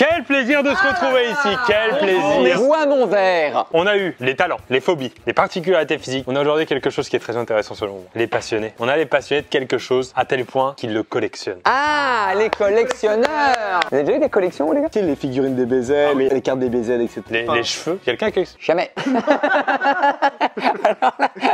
Quel plaisir de se retrouver ici, quel plaisir. Bois mon verre. On a eu les talents, les phobies, les particularités physiques. On a aujourd'hui quelque chose qui est très intéressant selon moi. Les passionnés. On a les passionnés de quelque chose à tel point qu'ils le collectionnent. Ah, les collectionneurs. Vous avez déjà eu des collections, vous, les gars? Tu sais, les figurines des BZ, les cartes des BZ, etc. Les cheveux. Quelqu'un qui... Jamais.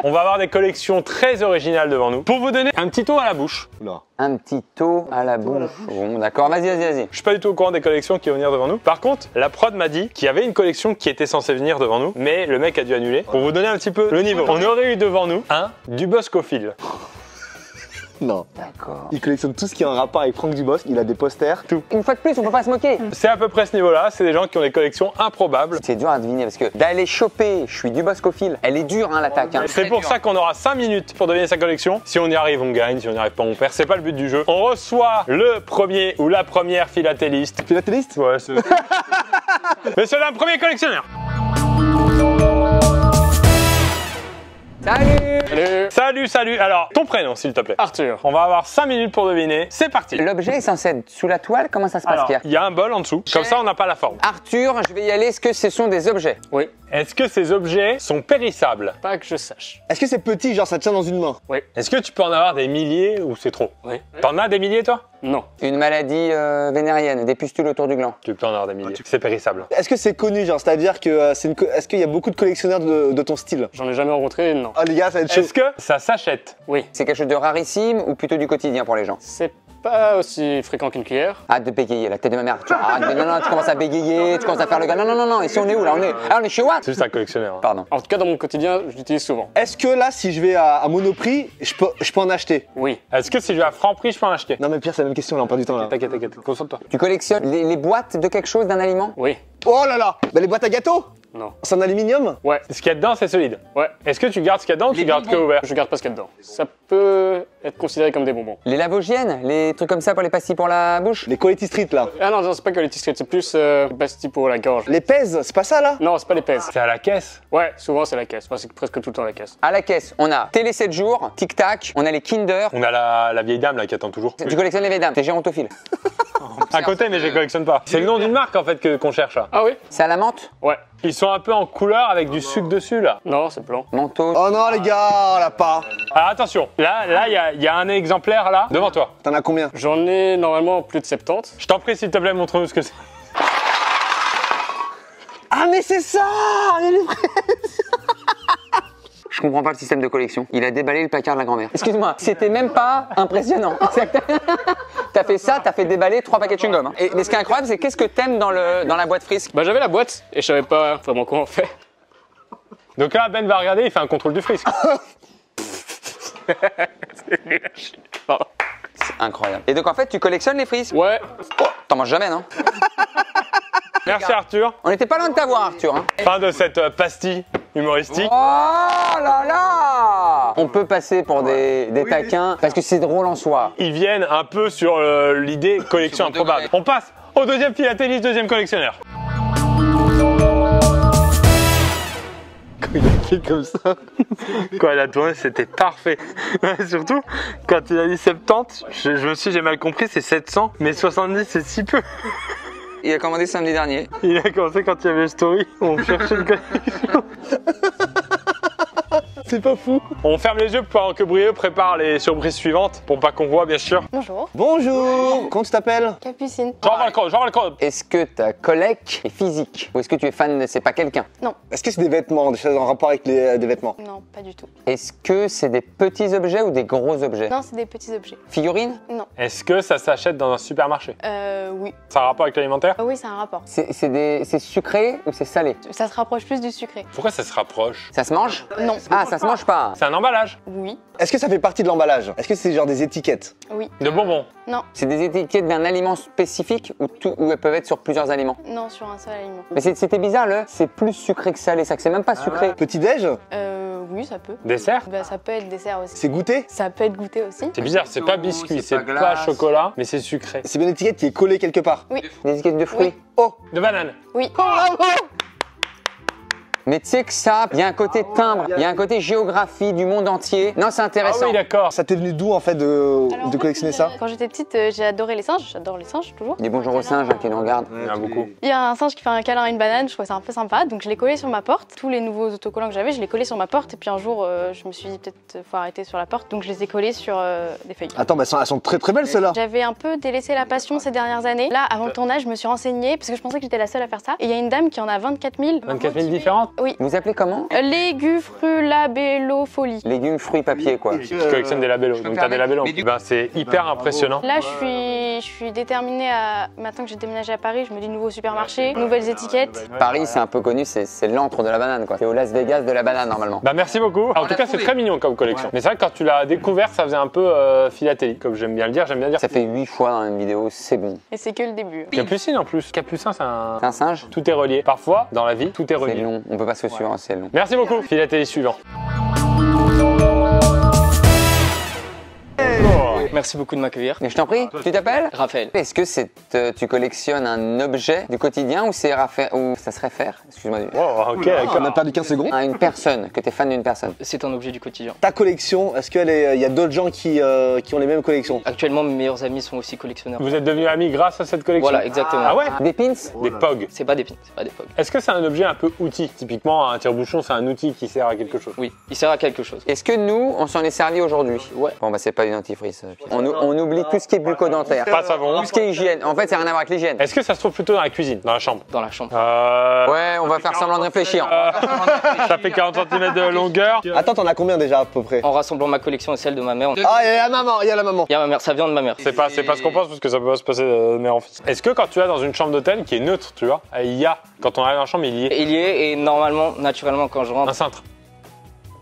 On va avoir des collections très originales devant nous. Pour vous donner un petit tour à la bouche. Oula. Un petit taux à la bouche. Bon, d'accord, vas-y. Je suis pas du tout au courant des collections qui vont venir devant nous. Par contre, la prod m'a dit qu'il y avait une collection qui était censée venir devant nous, mais le mec a dû annuler. Pour vous donner un petit peu le niveau, on aurait eu devant nous un Duboscophile. Non. D'accord. Il collectionne tout ce qui est en rapport avec Franck Dubosc. Il a des posters. Tout. Une fois de plus, on peut pas se moquer. C'est à peu près ce niveau-là. C'est des gens qui ont des collections improbables. C'est dur à deviner parce que d'aller choper, je suis Duboscophile, elle est dure hein, l'attaque. Hein. C'est pour ça qu'on aura 5 minutes pour deviner sa collection. Si on y arrive, on gagne. Si on n'y arrive pas, on perd. C'est pas le but du jeu. On reçoit le premier ou la première philatéliste. Philatéliste? Ouais, c'est... Monsieur le premier collectionneur. Salut. Alors, ton prénom, s'il te plaît. Arthur. On va avoir 5 minutes pour deviner. C'est parti. L'objet est censé être sous la toile, comment ça se passe, Alors, Pierre? il y a un bol en dessous. Comme ça, on n'a pas la forme. Arthur, je vais y aller, est-ce que ce sont des objets? Oui. Est-ce que ces objets sont périssables? Pas que je sache. Est-ce que c'est petit, genre ça tient dans une main? Oui. Est-ce que tu peux en avoir des milliers ou c'est trop? Oui. T'en as des milliers, toi? Non. Une maladie vénérienne, des pustules autour du gland. Tu peux en avoir des milliers. C'est périssable. Est-ce que c'est connu, genre, c'est-à-dire que est-ce qu'il y a beaucoup de collectionneurs de ton style? J'en ai jamais rencontré, non. Oh les gars, ça va être chaud. Est-ce que ça s'achète? Oui. C'est quelque chose de rarissime ou plutôt du quotidien pour les gens? C'est pas aussi fréquent qu'une cuillère. Arrête de bégayer, la tête de ma mère. Non, tu commences à bégayer, tu commences à faire le gars. Non, ici on est où là? On est chez Watt. C'est juste un collectionneur. Hein. Pardon. En tout cas, dans mon quotidien, je l'utilise souvent. Est-ce que là, si je vais à Monoprix, je peux en acheter? Oui. Est-ce que si je vais à Franprix, je peux en acheter? Non mais Pierre, c'est la même question là, on perd du temps là. T'inquiète. Concentre-toi. Tu collectionnes les boîtes de quelque chose, d'un aliment? Oui. Oh là là! Bah les boîtes à gâteaux? Non. C'est en aluminium? Ouais. Ce qu'il y a dedans, c'est solide. Ouais. Est-ce que tu gardes ce qu'il y a dedans ou tu gardes que ouvert? Je garde pas ce qu'il y a dedans. Ça peut être considéré comme des bonbons. Les lavogiennes, les trucs comme ça pour les pastilles pour la bouche? Les Quality Street là. Ah non, c'est pas Quality Street, c'est plus pastilles pour la gorge. Les pèses, c'est pas ça là? Non, c'est pas les pèses. C'est à la caisse. Ouais, souvent c'est la caisse. Enfin, c'est presque tout le temps la caisse. À la caisse, on a Télé 7 jours, Tic Tac, on a les Kinder. On a la vieille dame là qui attend toujours. Tu collectionnes les vieilles dames, t'es gérontophile. À côté, mais je les collectionne pas. C'est le nom d'une marque en fait qu'on cherche là. Ah oui? C'est à la menthe? Ouais. Ils sont un peu en couleur avec du sucre dessus là. Non, c'est blanc. Mentos. Oh non les gars, on l'a pas. Alors attention, là il y a un exemplaire là devant toi. T'en as combien? J'en ai normalement plus de 70. Je t'en prie s'il te plaît, montre-nous ce que c'est. Ah mais c'est ça! Je comprends pas le système de collection. Il a déballé le placard de la grand-mère. Excuse-moi, c'était même pas impressionnant. T'as fait ça, t'as fait déballer 3 paquets de chewing-gum. Hein. Mais ce qui est incroyable, c'est qu'est-ce que t'aimes dans la boîte frisque? Bah j'avais la boîte et je savais pas vraiment comment on fait. Donc là, Ben va regarder, il fait un contrôle du frisque. Pardon. C'est incroyable. Et donc en fait, tu collectionnes les frisques? Ouais. Oh, t'en manges jamais, non? Merci Arthur. On était pas loin de t'avoir, Arthur. Hein. Fin de cette pastille humoristique. Oh là là! On peut passer pour des taquins parce que c'est drôle en soi. Ils viennent un peu sur l'idée collection Second improbable. degré. On passe au deuxième philatéliste, deuxième collectionneur. Quand il a fait comme ça, quand il a tourné, c'était parfait. Surtout, quand il a dit 70, je me suis dit, j'ai mal compris, c'est 700, mais 70, c'est si peu. Il a commandé samedi dernier. Il a commencé quand il y avait le story, on cherchait une collection. C'est pas fou. On ferme les yeux pendant que Brieux prépare les surprises suivantes, pour pas qu'on voit, bien sûr. Bonjour, Bonjour. Comment tu t'appelles? Capucine. J'en le code. Est-ce que ta collecte est physique? Ou est-ce que tu es fan de c'est pas quelqu'un? Non, Est-ce que c'est des vêtements, des choses en rapport avec des vêtements? non, pas du tout. Est-ce que c'est des petits objets ou des gros objets? Non, c'est des petits objets. Figurines? Non. Est-ce que ça s'achète dans un supermarché? Oui. Ça a un rapport avec l'alimentaire? Oui, c'est un rapport. C'est sucré ou c'est salé? Ça se rapproche plus du sucré. Pourquoi ça se rapproche? Ça se mange? Non. Ah, ça se mange pas. C'est un emballage Oui. Est-ce que ça fait partie de l'emballage? Est-ce que c'est genre des étiquettes? Oui. de bonbons. Non. C'est des étiquettes d'un aliment spécifique ou elles peuvent être sur plusieurs aliments? Non, sur un seul aliment. Mais c'était bizarre, c'est plus sucré que salé, ça que c'est même pas sucré. Petit-déj? Oui, ça peut. Dessert? Bah, ça peut être dessert aussi. C'est goûté? Ça peut être goûté aussi. C'est bizarre, c'est pas biscuit, c'est c'est pas pas glace. chocolat, mais c'est sucré. C'est bien une étiquette qui est collée quelque part. Oui. Des étiquettes de fruits. Oui. Oh! De banane. Oui. Mais tu sais que ça, il y a un côté timbre, il y a un côté géographie du monde entier. Non, c'est Ah intéressant. oui, d'accord. Ça t'est venu d'où en fait de Alors, en fait, collectionner ça? Quand j'étais petite, j'ai adoré les singes. J'adore les singes toujours. Dis bonjour aux singes qui nous regardent. Il y en a beaucoup. Il y a un singe qui fait un câlin à une banane, je trouvais ça un peu sympa, donc je l'ai collé sur ma porte. Tous les nouveaux autocollants que j'avais, je les collais sur ma porte, et puis un jour, je me suis dit peut-être faut arrêter sur la porte, donc je les ai collés sur des feuilles. Attends, bah, elles sont très très belles celles-là. J'avais un peu délaissé la passion ces dernières années. Là, avant le tournage, je me suis renseignée, parce que je pensais que j'étais la seule à faire ça. Et il y a une dame qui en a 24 000. 24 000 différentes. Oui. Vous appelez comment? Légufrulabellofolie. Légumes, fruits, papier, quoi. Tu collectionnes des labellos, donc t'as des labellos. Ben, c'est hyper impressionnant. Là, je suis déterminée à. Maintenant que j'ai déménagé à Paris, je me dis nouveau supermarché, nouvelles étiquettes. Paris, c'est un peu connu, c'est l'antre de la banane, quoi. C'est au Las Vegas de la banane, normalement. Bah merci beaucoup. En tout cas, c'est très mignon comme collection. Mais c'est vrai que quand tu l'as découvert, ça faisait un peu philatélie, comme j'aime bien le dire. J'aime bien dire. Ça fait 8 fois dans une vidéo, c'est bon. Et c'est que le début. Capucine en plus. Capucin, c'est un. C'est un singe? Tout est relié. Parfois, dans la vie, tout est C'est relié. long, on peut pas se suivre, c'est long. Merci beaucoup. Philatélie suivant. Merci beaucoup de m'accueillir. Mais je t'en prie, tu t'appelles? Raphaël. Est-ce que c'est tu collectionnes un objet du quotidien ou c'est ou ça se réfère, excuse-moi, Oh, ok, d'accord. On a perdu 15 secondes. à une personne, que t'es fan d'une personne? C'est un objet du quotidien. Ta collection, est-ce qu'il y a d'autres gens qui ont les mêmes collections? Actuellement, mes meilleurs amis sont aussi collectionneurs. Vous êtes devenus amis grâce à cette collection? Voilà, exactement. Ah ouais? Des pins? Des POG. C'est pas des pins, c'est pas des pogs. Est-ce que c'est un objet un peu outil? Typiquement, un tire-bouchon, c'est un outil qui sert à quelque chose. Oui, il sert à quelque chose. Est-ce que nous, on s'en est servi aujourd'hui? Ouais. Bon bah c'est pas du dentifrice. On oublie tout ce qui est bucco-dentaire. Pas savon. Tout ce qui est hygiène. En fait, ça n'a rien à voir avec l'hygiène. Est-ce que ça se trouve plutôt dans la cuisine, dans la chambre? Dans la chambre. Ouais, on va faire semblant de réfléchir. Ça fait 40 cm de longueur. Attends, t'en as combien déjà à peu près? En rassemblant ma collection et celle de ma mère, Ah, il y a la maman, il y a la maman. il y a ma mère, ça vient de ma mère. C'est pas ce qu'on pense parce que ça peut pas se passer de mère en fils. Est-ce que quand tu vas dans une chambre d'hôtel qui est neutre, tu vois, il y a, quand on arrive dans la chambre, il y est Il y est, et normalement, naturellement, quand je rentre. un cintre.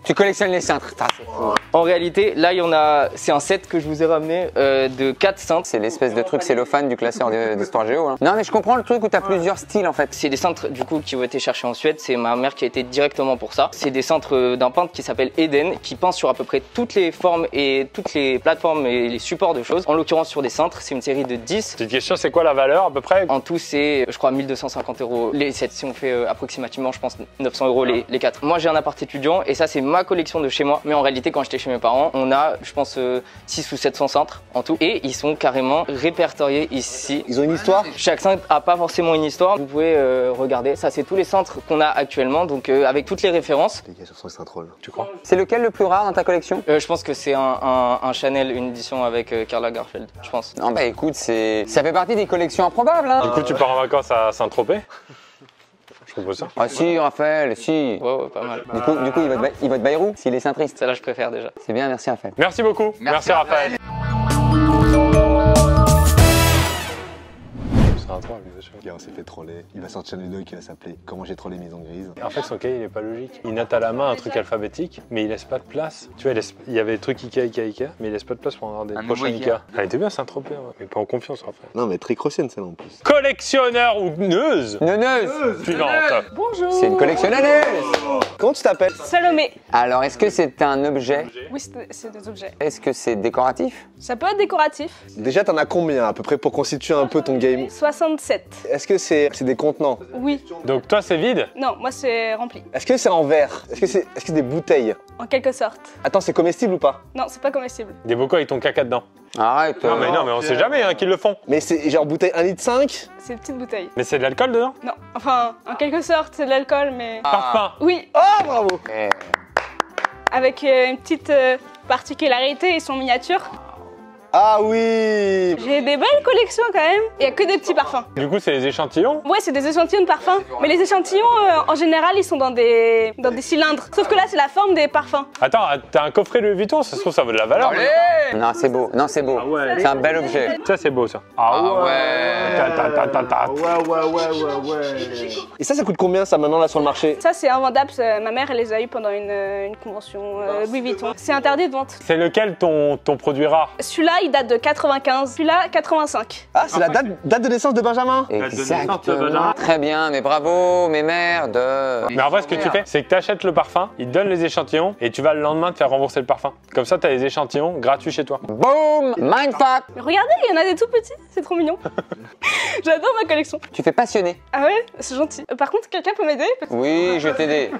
Tu collectionnes les cintres. Putain, c'est fou. En réalité, là, il y en a. C'est un set que je vous ai ramené de 4 cintres. C'est l'espèce de truc cellophane du classeur d'histoire géo. Hein. Non mais je comprends le truc où t'as plusieurs styles en fait. C'est des cintres du coup qui ont été cherchés en Suède. C'est ma mère qui a été directement pour ça. C'est des cintres d'un peintre qui s'appelle Eden, qui peint sur à peu près toutes les formes et toutes les plateformes et les supports de choses. En l'occurrence sur des cintres, c'est une série de 10. Petite question, c'est quoi la valeur à peu près? En tout, c'est, je crois, 1250 € les 7. Si on fait approximativement, je pense, 900 € les 4. Moi, j'ai un appart étudiant et ça, c'est ma collection de chez moi. Mais en réalité, quand j'étais chez mes parents, on a, je pense, 6 ou 700 cintres en tout. Et ils sont carrément répertoriés ici. Ils ont une histoire? Chaque cintre a pas forcément une histoire. Vous pouvez regarder. Ça, c'est tous les cintres qu'on a actuellement, donc avec toutes les références. Les gars, sur son cintrol. Tu crois? C'est lequel le plus rare dans ta collection? Je pense que c'est un Chanel, une édition avec Karl Lagerfeld, je pense. Non bah écoute, ça fait partie des collections improbables. Hein. Du coup, tu pars en vacances à Saint-Tropez? Je propose ça. Ah si Raphaël, si. Ouais, pas mal. Du coup il va te Bayrou s'il est cintriste. Celle-là, je préfère déjà. C'est bien, merci Raphaël. Merci beaucoup. Merci Raphaël. C'est un troll, bien sûr. Gars, on s'est fait troller. Il va sortir une vidéo qui va s'appeler Comment j'ai trollé Maison Grise. En fait, son cahier, il est pas logique. Il note à la main un truc alphabétique, mais il laisse pas de place. Tu vois, il y avait des trucs Ikea, mais il laisse pas de place pour en avoir des prochains Ikea. Elle était bien Saint-Tropez, ouais. Mais pas en confiance, Raphaël. Non, mais très crossienne celle-là en plus. Collectionneur ou neuze Neuneuse. suivante. Bonjour. C'est une collectionneuse. Comment tu t'appelles? Salomé. Alors est-ce que c'est un objet? Oui, c'est des objets. Est-ce que c'est décoratif? Ça peut être décoratif. Déjà, t'en as combien à peu près pour constituer un peu ton game? 67. Est-ce que c'est des contenants? Oui. Donc toi, c'est vide? Non, moi c'est rempli. Est-ce que c'est en verre? Est-ce que c'est des bouteilles? En quelque sorte. Attends, c'est comestible ou pas? Non, c'est pas comestible. Des bocaux avec ton caca dedans. Arrête. Non, mais on sait jamais hein, qu'ils le font. Mais c'est genre bouteille 1,5 litre? C'est une petite bouteille. Mais c'est de l'alcool dedans? Non, enfin, en quelque sorte, c'est de l'alcool, mais. Parfum. Oui, Oh, bravo! Eh, avec une petite particularité, ils sont miniatures. Ah oui! J'ai des belles collections quand même. Il y a que des petits parfums. Du coup, c'est les échantillons? Ouais, c'est des échantillons de parfums. Mais les échantillons, en général, ils sont dans des cylindres. Sauf que là, c'est la forme des parfums. Attends, t'as un coffret Louis Vuitton? Ça se trouve, ça vaut de la valeur. Non, c'est beau. Non, c'est beau. ouais. C'est un bel objet. Ça, c'est beau, ça. Et ça coûte combien ça maintenant là sur le marché? Ça, c'est invendable. Ma mère, elle les a eu pendant une convention Louis Vuitton. C'est interdit de vente. C'est lequel ton produit rare? Celui-là, il date de 95, celui-là 85. Ah, c'est la date de naissance de Benjamin. de naissance de Exactement. Benjamin. Très bien, mais bravo, mes merdes. Mais en vrai, ce que tu fais, c'est que tu achètes le parfum, il te donne les échantillons et tu vas le lendemain te faire rembourser le parfum. Comme ça, tu as les échantillons gratuits chez toi. Boom, mindfuck. Mais regardez, il y en a des tout petits, c'est trop mignon. J'adore ma collection. Tu fais passionné. Ah ouais, c'est gentil. Par contre, quelqu'un peut m'aider? Oui, je vais t'aider.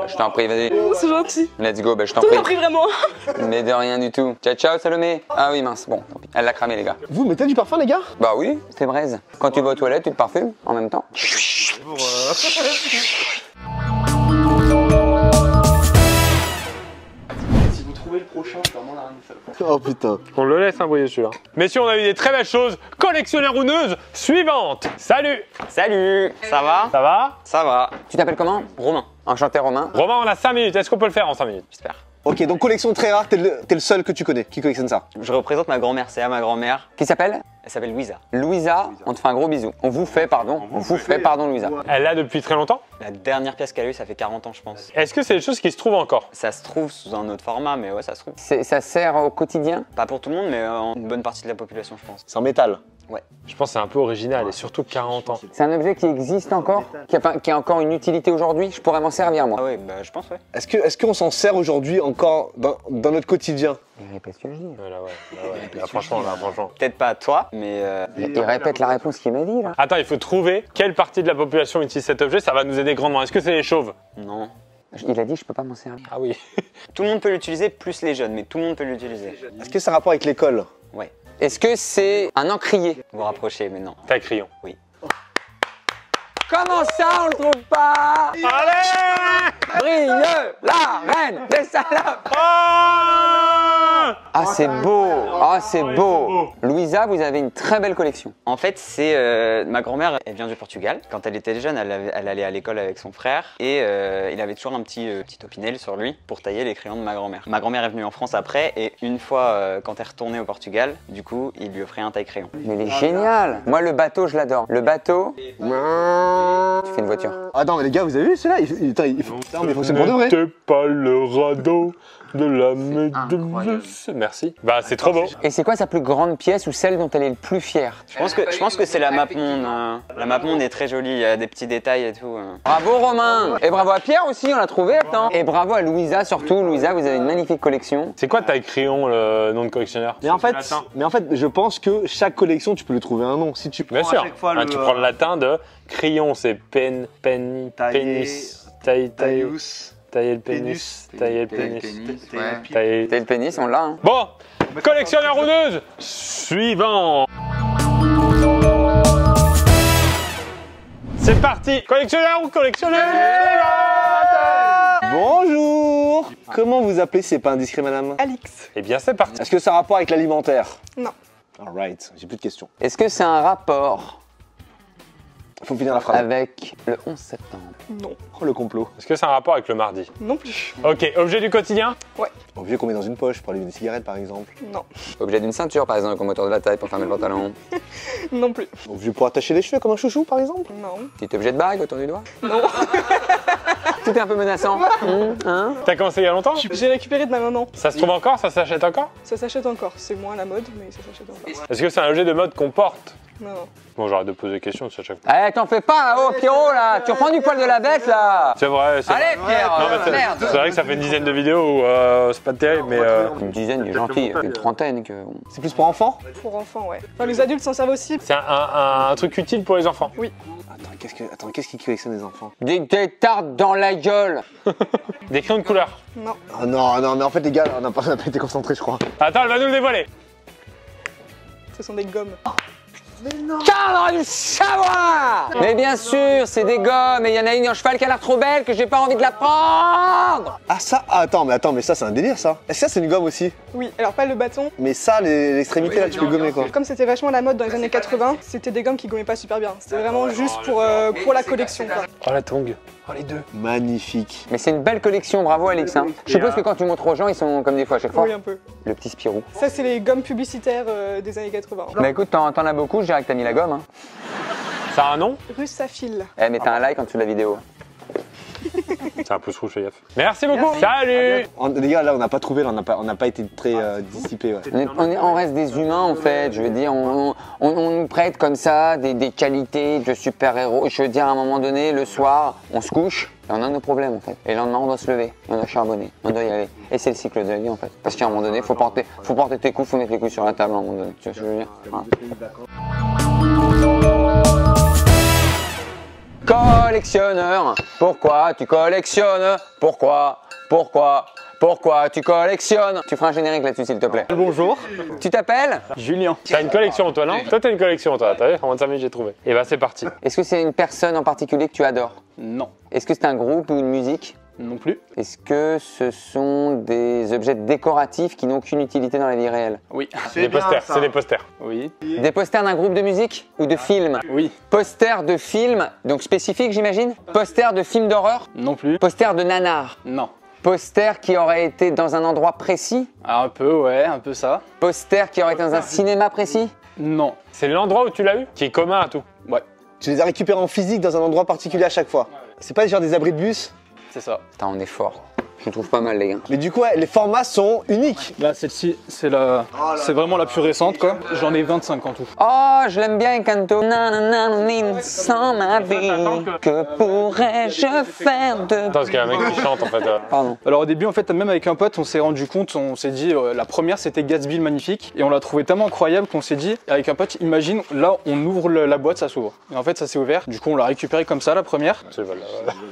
Je t'en prie, vas-y. C'est gentil. Let's go, je t'en Tout prie. m'a pris vraiment. Mais de rien du tout. Ciao, ciao, Salomé. Ah oui, mince, bon, tant pis. Elle l'a cramé, les gars. Vous mettez du parfum, les gars? Bah oui, c'est braise. Quand tu vas aux toilettes, tu te parfumes en même temps. Oh putain. On le laisse briller celui-là. Messieurs, on a eu des très belles choses. Collectionneur ou neuse suivante. Salut. Salut. Ça va? Ça va? Ça va. Tu t'appelles comment? Romain. Enchanté, Romain. Romain, on a 5 minutes. Est-ce qu'on peut le faire en 5 minutes? J'espère. Ok, donc collection très rare, t'es le seul que tu connais qui collectionne ça. Je représente ma grand-mère, c'est à ma grand-mère. Qui s'appelle? Elle s'appelle Louisa. Louisa, on te fait un gros bisou. On vous fait pardon. On vous fait pardon, Louisa. Elle l'a depuis très longtemps. La dernière pièce qu'elle a eue, ça fait 40 ans, je pense. Est-ce que c'est des choses qui se trouvent encore? Ça se trouve sous un autre format, mais ouais, ça se trouve. Ça sert au quotidien? Pas pour tout le monde, mais une bonne partie de la population, je pense. C'est en métal. Je pense que c'est un peu original et surtout 40 ans. C'est un objet qui existe encore? Qui a encore une utilité aujourd'hui? Je pourrais m'en servir, moi. Ah ouais, bah je pense, ouais. Est-ce qu'on s'en sert aujourd'hui encore dans notre quotidien? Il répète ce que je dis. Là, franchement. Peut-être pas toi, mais Il répète la réponse qu'il m'a dit, là. Attends, il faut trouver quelle partie de la population utilise cet objet. Ça va nous aider grandement. Est-ce que c'est les chauves? non. Il a dit je peux pas m'en servir. Ah oui. Tout le monde peut l'utiliser, plus les jeunes, mais tout le monde peut l'utiliser. Est-ce que ça a rapport avec l'école? Ouais. Est-ce que c'est un encrier? Vous vous rapprochez, mais non. T'as crayon. Oui. Comment ça, on le trouve pas? Allez! Brille la reine des salopes! Ah, c'est beau! Ah, c'est beau! Louisa, vous avez une très belle collection. En fait, c'est ma grand-mère, elle vient du Portugal. Quand elle était jeune, elle allait à l'école avec son frère et il avait toujours un petit opinel sur lui pour tailler les crayons de ma grand-mère. Ma grand-mère est venue en France après et une fois, quand elle est retournée au Portugal, du coup, il lui offrait un taille-crayon. Mais il est génial! Moi, le bateau, je l'adore. Le bateau, tu fais une voiture. Attends, mais les gars, vous avez vu celui-là? il fonctionne pour de vrai. T'es pas le radeau de la méduse. Merci. Bah, c'est trop beau. Et c'est quoi sa plus grande pièce ou celle dont elle est le plus fière? Je pense que c'est la map monde. La map monde est très jolie, il y a des petits détails et tout. Bravo Romain! Et bravo à Pierre aussi, on l'a trouvé, attends. Et bravo à Louisa surtout. Louisa, vous avez une magnifique collection. C'est quoi taille crayon, le nom de collectionneur? Mais en fait, je pense que chaque collection, tu peux lui trouver un nom. Si tu prends Bien sûr. à chaque fois Tu prends le latin de crayon, c'est pénis, pénis, tailler le pénis, tailler le pénis, tailler T'as le pénis, on l'a. Hein. Bon, collectionneur ou neuse suivant. C'est parti. Collectionneur ou collectionneur? Bonjour. Comment vous appelez si c'est pas indiscret, madame? Alix. Eh bien, c'est parti. Est-ce que ça a rapport avec l'alimentaire? Non. Alright, j'ai plus de questions. Est-ce que c'est un rapport Faut finir la phrase. avec le 11 septembre? Non. Oh, le complot. Est-ce que c'est un rapport avec le mardi? Non plus. Ok, objet du quotidien? Objet qu'on met dans une poche pour allumer des cigarettes, par exemple. Non. Objet d'une ceinture par exemple, comme autour de la taille pour fermer le pantalon. Non plus. Objet pour attacher les cheveux comme un chouchou, par exemple. Non. Petit objet de bague autour du doigt. Non. Tout est un peu menaçant. Hein? T'as commencé il y a longtemps? J'ai récupéré de ma maman. Ça se trouve encore? Ça s'achète encore? Ça s'achète encore. C'est moins la mode, mais ça s'achète encore. Est-ce que c'est un objet de mode qu'on porte? Non. Bon, j'arrête de poser des questions à chaque fois. Eh, t'en fais pas, oh Pierrot là! Tu reprends du poil de la bête là! C'est vrai, c'est vrai. Allez Pierre! Non, mais Merde! c'est vrai que ça fait une dizaine de vidéos où c'est pas terrible, mais Une dizaine, il est gentil, une trentaine que. C'est plus pour enfants? Pour enfants, ouais. Enfin, les adultes s'en servent aussi. c'est un truc utile pour les enfants. Attends, qu'est-ce qui collectionne les enfants? Des tartes dans la gueule! Des crayons de couleur. Non. Oh non, mais en fait, les gars, on n'a pas été concentrés, je crois. Attends, elle va nous le dévoiler. Ce sont des gommes. Car on aurait dû le savoir! Mais bien sûr, c'est des gommes et il y en a une en cheval qui a l'air trop belle que j'ai pas envie de la prendre! Ah, ça? Ah, attends, mais ça, c'est un délire, ça. Est-ce que ça, c'est une gomme aussi? Oui, alors pas le bâton. Mais ça, l'extrémité, là, tu peux gommer, quoi. Comme c'était vachement la mode dans les années 80, c'était des gommes qui gommaient pas super bien. C'était vraiment juste pour la collection, quoi. Oh, la tongue. Oh, les deux. Magnifique. Mais c'est une belle collection, bravo Alex. Hein. Je suppose que quand tu montres aux gens, ils sont comme des fois à chaque fois. Oui, un peu. Le petit Spirou. Ça, c'est les gommes publicitaires des années 80. Bah écoute, t'en as beaucoup, je dirais que t'as mis la gomme. Hein. Ça a un nom? Russafil. Eh, mais t'as un like en dessous de la vidéo. C'est un peu ce rouge, Merci beaucoup. Salut. Les gars, là, on n'a pas trouvé, là, on n'a pas été très dissipés. Ouais. On reste des humains en fait, je veux dire, on nous prête comme ça des qualités de super-héros. Je veux dire, à un moment donné, le soir, on se couche et on a nos problèmes en fait. Et le lendemain, on doit se lever, on doit charbonner, on doit y aller. Et c'est le cycle de la vie en fait. Parce qu'à un moment donné, faut porter tes coups, faut mettre les coups sur la table à un moment donné. Tu vois ce que je veux dire? Voilà. Collectionneur, pourquoi tu collectionnes? Pourquoi tu collectionnes? Tu feras un générique là-dessus s'il te plaît. Bonjour. Tu t'appelles? Julien. T'as une collection toi, non? Toi t'as une collection toi, t'as vu? En 25 minutes j'ai trouvé. Et bah c'est parti. Est-ce que c'est une personne en particulier que tu adores? Non. Est-ce que c'est un groupe ou une musique? Non plus. Est-ce que ce sont des objets décoratifs qui n'ont aucune utilité dans la vie réelle? Oui. Des posters, c'est des posters. Oui. Des posters d'un groupe de musique ou de film? Oui. Posters de films, donc spécifiques j'imagine? Posters de films d'horreur? Non plus. Posters de nanar? Non. Posters qui auraient été dans un endroit précis? Ah, un peu, ouais, un peu ça. Posters qui auraient été dans un cinéma précis? Non. C'est l'endroit où tu l'as eu qui est commun à tout. Ouais. Tu les as récupérés en physique dans un endroit particulier à chaque fois. C'est pas genre des abris de bus? C'est ça. Putain, on est fort. Je trouve pas mal les gars. Mais du coup, ouais, les formats sont uniques. Là, celle-ci, c'est vraiment la plus récente, quoi. J'en ai 25 en tout. Oh, je l'aime bien, Canto. Nanana, sans ma vie, que pourrais-je faire de... Attends, parce qu'il y a un mec qui chante en fait. Pardon. Alors au début, en fait, même avec un pote, on s'est rendu compte, on s'est dit, la première c'était Gatsby le Magnifique, et on l'a trouvé tellement incroyable qu'on s'est dit, avec un pote, imagine, là, on ouvre la boîte, ça s'ouvre. Et en fait, ça s'est ouvert. Du coup, on l'a récupéré comme ça, la première. C'est le vol.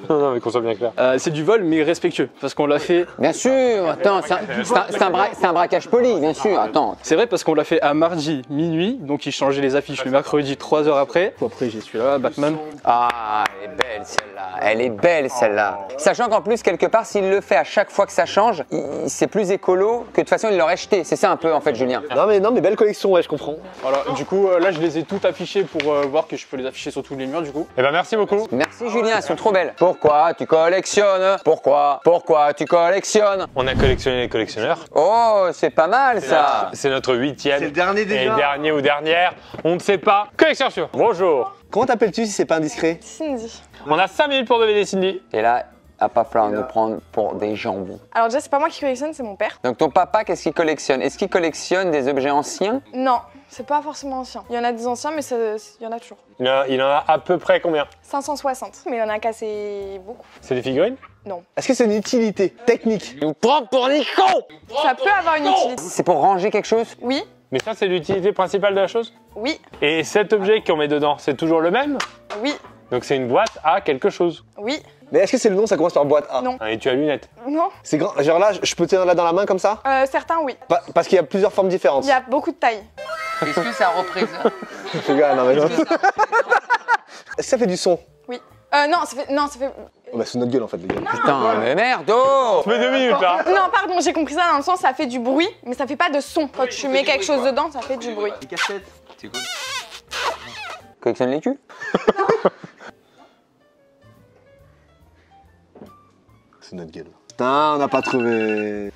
Non, mais qu'on soit bien clair. C'est du vol, mais respectueux, parce qu'on l'a fait. Bien sûr, attends, c'est un braquage poli, bien sûr, attends. C'est vrai parce qu'on l'a fait à mardi minuit, donc il changeait les affiches le mercredi 3 heures après. Après, j'ai celui-là, Batman. Ah, elle est belle celle-là, elle est belle celle-là. Sachant qu'en plus, quelque part, s'il le fait à chaque fois que ça change, c'est plus écolo que de toute façon il l'aurait jeté. C'est ça un peu en fait, Julien. Non mais belle collection, ouais, je comprends. Voilà, du coup, là, je les ai toutes affichées pour voir que je peux les afficher sur tous les murs, du coup. Eh ben merci beaucoup. Merci Julien, elles sont trop belles. Pourquoi tu collectionnes? Pourquoi tu collectionnes? On a collectionné les collectionneurs. Oh, c'est pas mal ça. C'est notre 8e. C'est le dernier déjà. Et dernier ou dernière, on ne sait pas. Collection sur. Bonjour. Comment t'appelles-tu si c'est pas indiscret? Cindy. On a 5 minutes pour deviner Cindy. Et là, à pas falloir nous prendre pour des jambons. Alors déjà, c'est pas moi qui collectionne, c'est mon père. Donc ton papa, qu'est-ce qu'il collectionne? Est-ce qu'il collectionne des objets anciens? Non, c'est pas forcément ancien. Il y en a des anciens, mais il y en a toujours. Il en a à peu près combien? 560, mais il y en a cassé beaucoup. C'est des figurines? Est-ce que c'est une utilité technique? Nous prend pour des cons! Ça peut avoir une utilité. C'est pour ranger quelque chose? Oui, Mais ça, c'est l'utilité principale de la chose? oui, Et cet objet qu'on met dedans, c'est toujours le même? oui, Donc c'est une boîte à quelque chose. oui, Mais est-ce que c'est le nom, ça commence par boîte A? Non. Et tu as lunettes. non. C'est grand, genre là, je peux tenir là dans la main comme ça? Certains, oui. Parce qu'il y a plusieurs formes différentes. Il y a beaucoup de tailles. Est-ce que ça représente? Les gars, non mais non. Est-ce que ça fait du son? Oui. Non, ça fait... Oh bah c'est notre gueule en fait les gars. Putain, mais merde, oh! Tu mets 2 minutes là. Non, pardon, j'ai compris ça dans le sens, ça fait du bruit, mais ça fait pas de son. Quand tu mets quelque chose dedans, ça fait du bruit. Collectionne les culs? C'est notre gueule. Putain, on n'a pas trouvé.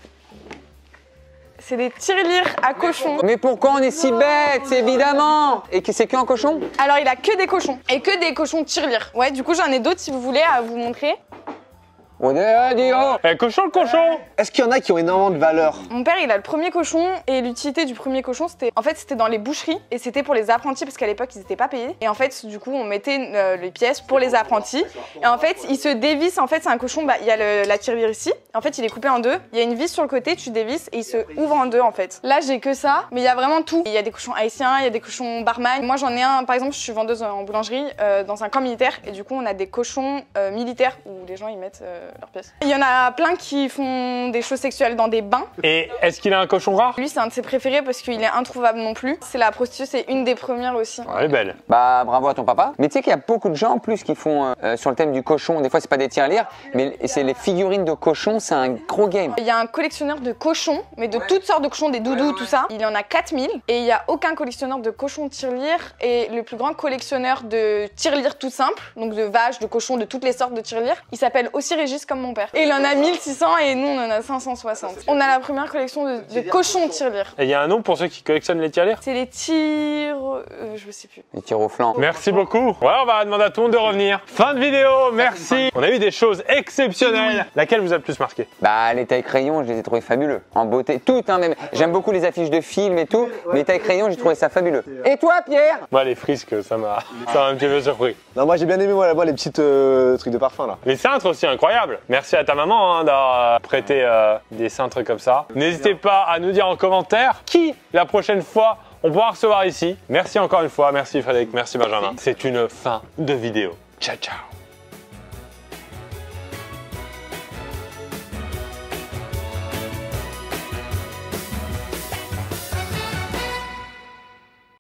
C'est des tirelires à cochons. Mais pourquoi on est si bête, évidemment? Et que c'est qu'un cochon? Alors, il a que des cochons. Et que des cochons tirelires. Ouais, du coup, j'en ai d'autres si vous voulez à vous montrer. On est dit oh! Eh, cochon le cochon! Est-ce qu'il y en a qui ont énormément de valeur? Mon père, il a le premier cochon et l'utilité du premier cochon, c'était dans les boucheries et c'était pour les apprentis parce qu'à l'époque, ils n'étaient pas payés. Et en fait, du coup, on mettait les pièces pour les apprentis. Et en fait, il se dévisse. En fait, c'est un cochon, il y a la tirelire ici. En fait, il est coupé en deux. Il y a une vis sur le côté, tu dévisses et il se ouvre en deux en fait. Là, j'ai que ça, mais il y a vraiment tout. Il y a des cochons haïtiens, il y a des cochons barman. Moi, j'en ai un, par exemple, je suis vendeuse en boulangerie dans un camp militaire et du coup, on a des cochons militaires où les gens ils mettent leurs pièces. Il y en a plein qui font des choses sexuelles dans des bains. Et est-ce qu'il a un cochon rare? Lui, c'est un de ses préférés parce qu'il est introuvable non plus. C'est la prostituée, c'est une des premières aussi. Elle est belle. Bah bravo à ton papa. Mais tu sais qu'il y a beaucoup de gens en plus qui font sur le thème du cochon. Des fois c'est pas des tirelires, mais c'est les figurines de cochons. C'est un gros game. Il y a un collectionneur de cochons, mais de toutes sortes de cochons, des doudous, tout ça. Il y en a 4000 et il y a aucun collectionneur de cochons tirelires. Et le plus grand collectionneur de tirelires tout simple, donc de vaches, de cochons, de toutes les sortes de tirelires, il s'appelle aussi Régis. juste comme mon père. Et il en a 1600 et nous on en a 560. On a la première collection de cochons tirelire. Et il y a un nom pour ceux qui collectionnent les tirelires? C'est les tirs... je sais plus. Les tirs au flanc. Merci beaucoup. Voilà, on va demander à tout le monde de revenir. Fin de vidéo, merci. On a eu des choses exceptionnelles. Laquelle vous a le plus marqué? Bah les tailles crayons, je les ai trouvés fabuleux. En beauté, toutes hein, même. J'aime beaucoup les affiches de films et tout, mais les tailles crayons, j'ai trouvé ça fabuleux. Et toi Pierre? Moi, les frisques, ça m'a un petit peu surpris. Non, moi j'ai bien aimé moi, les petites trucs de parfum là. Les cintres aussi, incroyable. Merci à ta maman hein, d'avoir prêté des cintres comme ça. N'hésitez pas à nous dire en commentaire qui, la prochaine fois, on pourra recevoir ici. Merci encore une fois, merci Frédéric, merci Benjamin. C'est une fin de vidéo. Ciao, ciao.